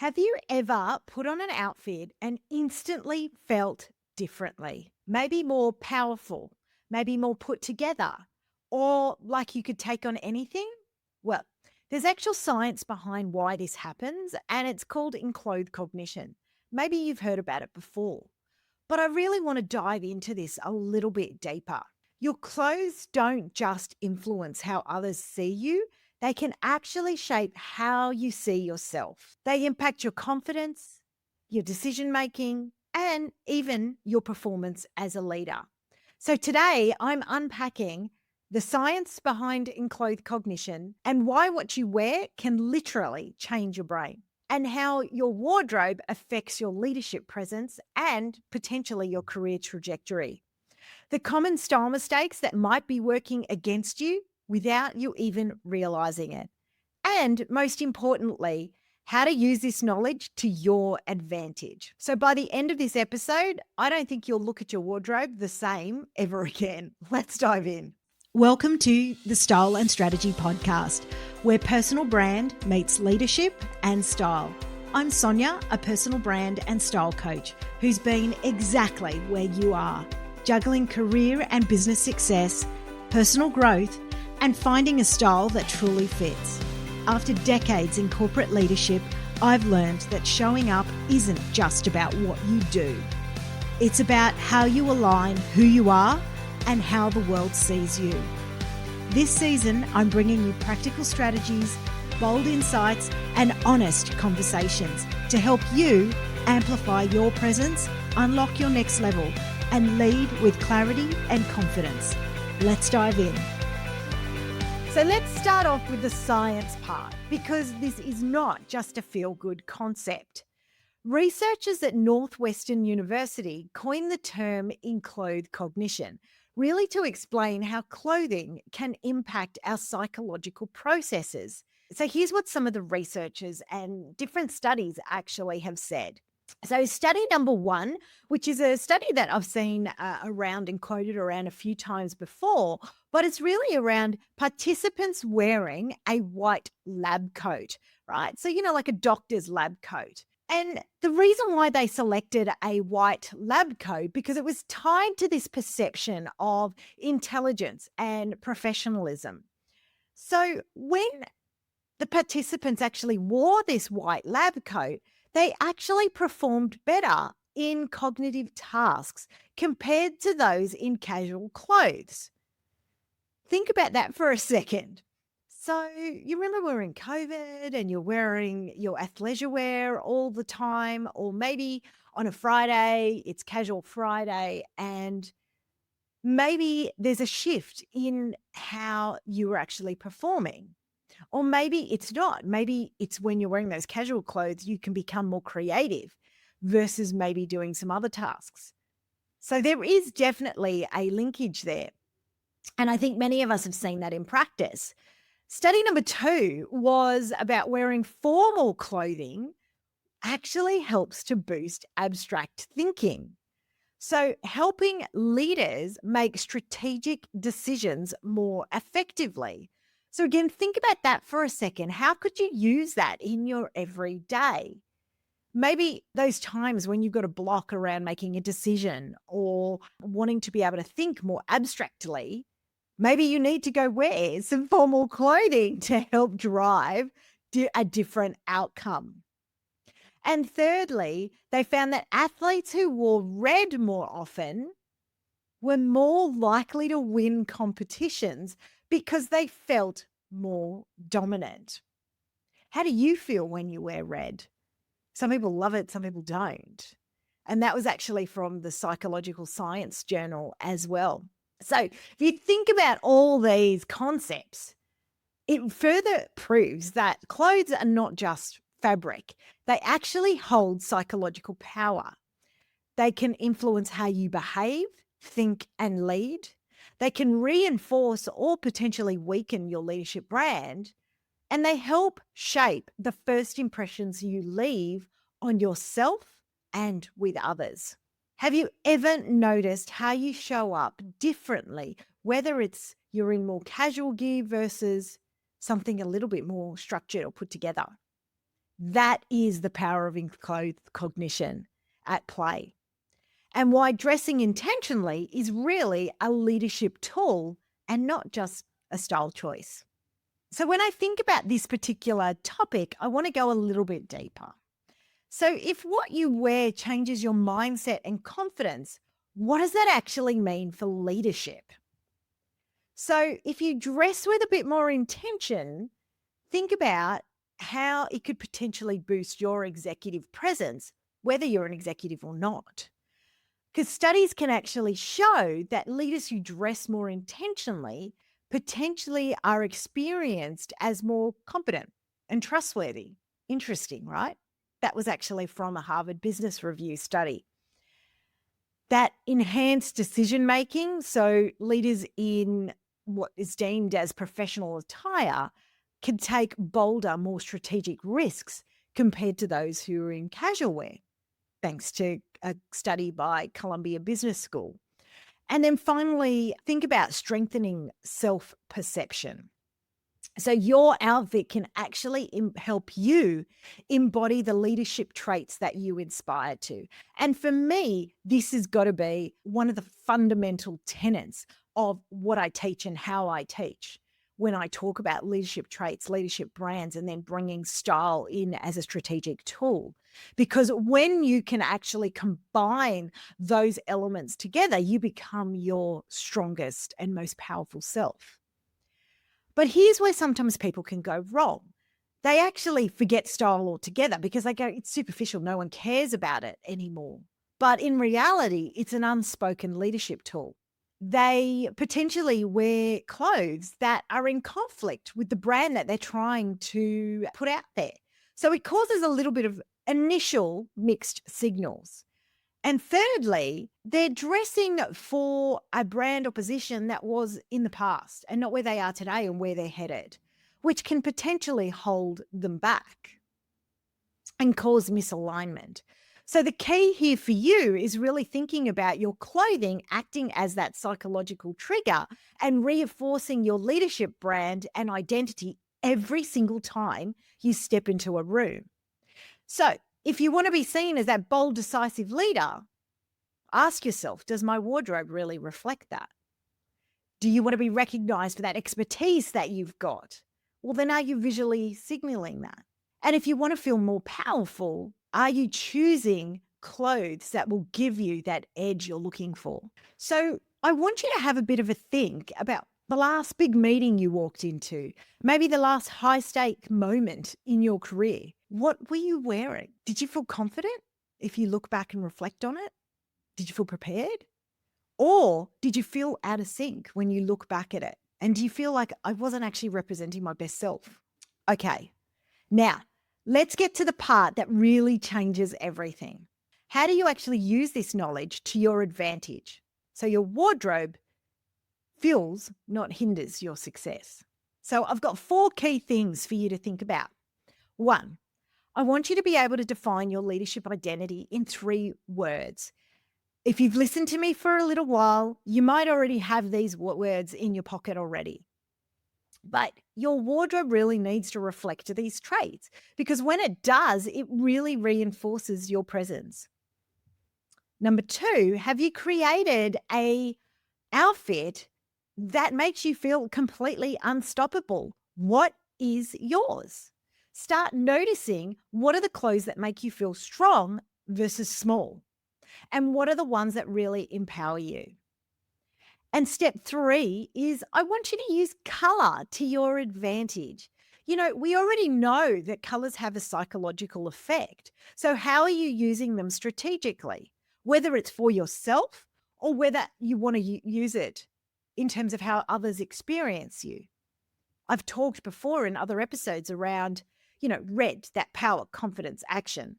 Have you ever put on an outfit and instantly felt differently? Maybe more powerful, maybe more put together, or like you could take on anything? Well, there's actual science behind why this happens, and it's called enclothed cognition. Maybe you've heard about it before, but I really want to dive into this a little bit deeper. Your clothes don't just influence how others see you, they can actually shape how you see yourself. They impact your confidence, your decision making, and even your performance as a leader. So today I'm unpacking the science behind enclothed cognition and why what you wear can literally change your brain, and how your wardrobe affects your leadership presence and potentially your career trajectory. The common style mistakes that might be working against you without you even realizing it. And most importantly, how to use this knowledge to your advantage. So by the end of this episode, I don't think you'll look at your wardrobe the same ever again. Let's dive in. Welcome to the Style and Strategy Podcast, where personal brand meets leadership and style. I'm Sonia, a personal brand and style coach who's been exactly where you are, juggling career and business success, personal growth, and finding a style that truly fits. After decades in corporate leadership, I've learned that showing up isn't just about what you do. It's about how you align who you are and how the world sees you. This season, I'm bringing you practical strategies, bold insights, and honest conversations to help you amplify your presence, unlock your next level, and lead with clarity and confidence. Let's dive in. So let's start off with the science part, because this is not just a feel-good concept. Researchers at Northwestern University coined the term enclothed cognition, really to explain how clothing can impact our psychological processes. So here's what some of the researchers and different studies actually have said. So study number one, which is a study that I've seen around and quoted around a few times before, but it's really around participants wearing a white lab coat, right? So, like a doctor's lab coat. And the reason why they selected a white lab coat, because it was tied to this perception of intelligence and professionalism. So when the participants actually wore this white lab coat, they actually performed better in cognitive tasks compared to those in casual clothes. Think about that for a second. So you remember we're in COVID and you're wearing your athleisure wear all the time, or maybe on a Friday, it's casual Friday, and maybe there's a shift in how you are actually performing. Or maybe it's not. Maybe it's when you're wearing those casual clothes, you can become more creative versus maybe doing some other tasks. So there is definitely a linkage there. And I think many of us have seen that in practice. Study number two was about wearing formal clothing actually helps to boost abstract thinking. So helping leaders make strategic decisions more effectively. So again, think about that for a second. How could you use that in your everyday? Maybe those times when you've got a block around making a decision or wanting to be able to think more abstractly, maybe you need to go wear some formal clothing to help drive a different outcome. And thirdly, they found that athletes who wore red more often were more likely to win competitions because they felt more dominant. How do you feel when you wear red? Some people love it, some people don't. And that was actually from the Psychological Science Journal as well. So if you think about all these concepts, it further proves that clothes are not just fabric. They actually hold psychological power. They can influence how you behave, think, and lead. They can reinforce or potentially weaken your leadership brand. And they help shape the first impressions you leave on yourself and with others. Have you ever noticed how you show up differently, whether it's you're in more casual gear versus something a little bit more structured or put together? That is the power of enclothed cognition at play. And why dressing intentionally is really a leadership tool and not just a style choice. So, when I think about this particular topic, I want to go a little bit deeper. So, if what you wear changes your mindset and confidence, what does that actually mean for leadership? So, if you dress with a bit more intention, think about how it could potentially boost your executive presence, whether you're an executive or not. Because studies can actually show that leaders who dress more intentionally potentially are experienced as more competent and trustworthy. Interesting, right? That was actually from a Harvard Business Review study. That enhanced decision making, so leaders in what is deemed as professional attire can take bolder, more strategic risks compared to those who are in casual wear, thanks to a study by Columbia Business School. And then finally, think about strengthening self-perception. So your outfit can actually help you embody the leadership traits that you inspire to. And for me, this has got to be one of the fundamental tenets of what I teach and how I teach when I talk about leadership traits, leadership brands, and then bringing style in as a strategic tool. Because when you can actually combine those elements together, you become your strongest and most powerful self. But here's where sometimes people can go wrong. They actually forget style altogether because they go, it's superficial, no one cares about it anymore. But in reality, it's an unspoken leadership tool. They potentially wear clothes that are in conflict with the brand that they're trying to put out there. So it causes a little bit of initial mixed signals. And thirdly, they're dressing for a brand or position that was in the past and not where they are today and where they're headed, which can potentially hold them back and cause misalignment. So the key here for you is really thinking about your clothing acting as that psychological trigger and reinforcing your leadership brand and identity every single time you step into a room. So if you want to be seen as that bold, decisive leader, ask yourself, does my wardrobe really reflect that? Do you want to be recognized for that expertise that you've got? Well, then are you visually signaling that? And if you want to feel more powerful, are you choosing clothes that will give you that edge you're looking for? So I want you to have a bit of a think about the last big meeting you walked into, maybe the last high-stake moment in your career. What were you wearing? Did you feel confident if you look back and reflect on it? Did you feel prepared? Or did you feel out of sync when you look back at it? And do you feel like I wasn't actually representing my best self? Okay, now let's get to the part that really changes everything. How do you actually use this knowledge to your advantage? So your wardrobe fuels, not hinders your success. So I've got 4 key things for you to think about. 1, I want you to be able to define your leadership identity in 3 words. If you've listened to me for a little while, you might already have these words in your pocket already. But your wardrobe really needs to reflect these traits because when it does, it really reinforces your presence. Number 2, have you created a outfit that makes you feel completely unstoppable? What is yours? Start noticing what are the clothes that make you feel strong versus small. And what are the ones that really empower you? And step 3 is I want you to use color to your advantage. You know, we already know that colors have a psychological effect. So how are you using them strategically? Whether it's for yourself or whether you want to use it in terms of how others experience you. I've talked before in other episodes around, red, that power, confidence, action.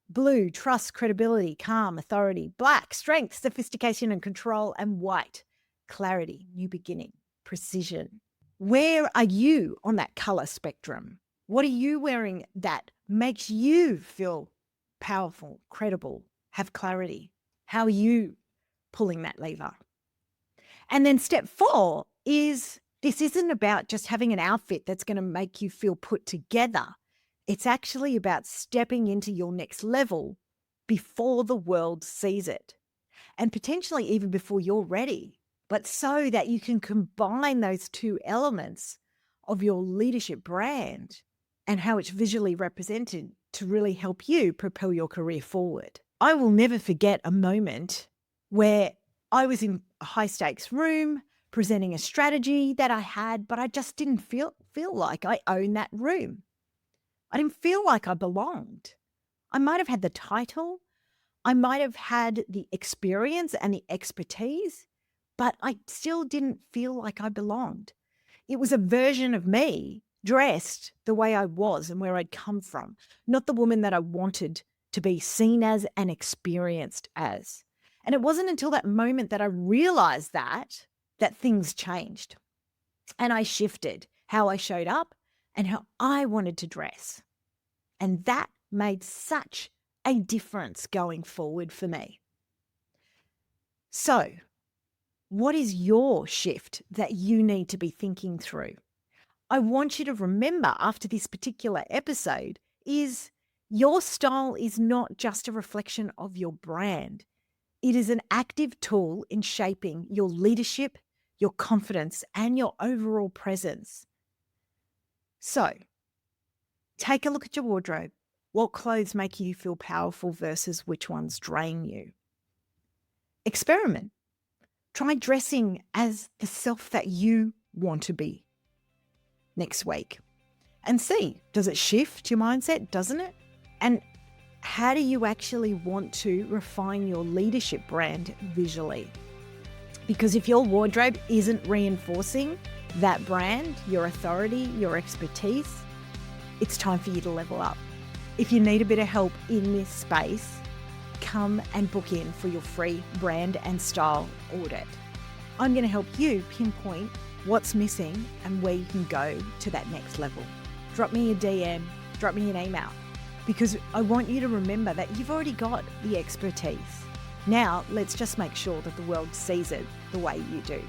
Blue, trust, credibility, calm, authority. Black, strength, sophistication and control. And white, clarity, new beginning, precision. Where are you on that color spectrum? What are you wearing that makes you feel powerful, credible, have clarity? How are you pulling that lever? And then step 4 is this isn't about just having an outfit that's going to make you feel put together. It's actually about stepping into your next level before the world sees it, and potentially even before you're ready, but so that you can combine those two elements of your leadership brand and how it's visually represented to really help you propel your career forward. I will never forget a moment where I was in a high stakes room presenting a strategy that I had, but I just didn't feel like I owned that room. I didn't feel like I belonged. I might have had the title, I might have had the experience and the expertise, but I still didn't feel like I belonged. It was a version of me dressed the way I was and where I'd come from, not the woman that I wanted to be seen as and experienced as. And it wasn't until that moment that I realized that things changed and I shifted how I showed up and how I wanted to dress. And that made such a difference going forward for me. So, what is your shift that you need to be thinking through? I want you to remember after this particular episode is your style is not just a reflection of your brand. It is an active tool in shaping your leadership, your confidence, and your overall presence. So, take a look at your wardrobe. What clothes make you feel powerful versus which ones drain you? Experiment. Try dressing as the self that you want to be next week and see, does it shift your mindset? Doesn't it? And how do you actually want to refine your leadership brand visually? Because if your wardrobe isn't reinforcing that brand, your authority, your expertise, it's time for you to level up. If you need a bit of help in this space, come and book in for your free brand and style audit. I'm going to help you pinpoint what's missing and where you can go to that next level. Drop me a DM, drop me an email, because I want you to remember that you've already got the expertise. Now, let's just make sure that the world sees it the way you do.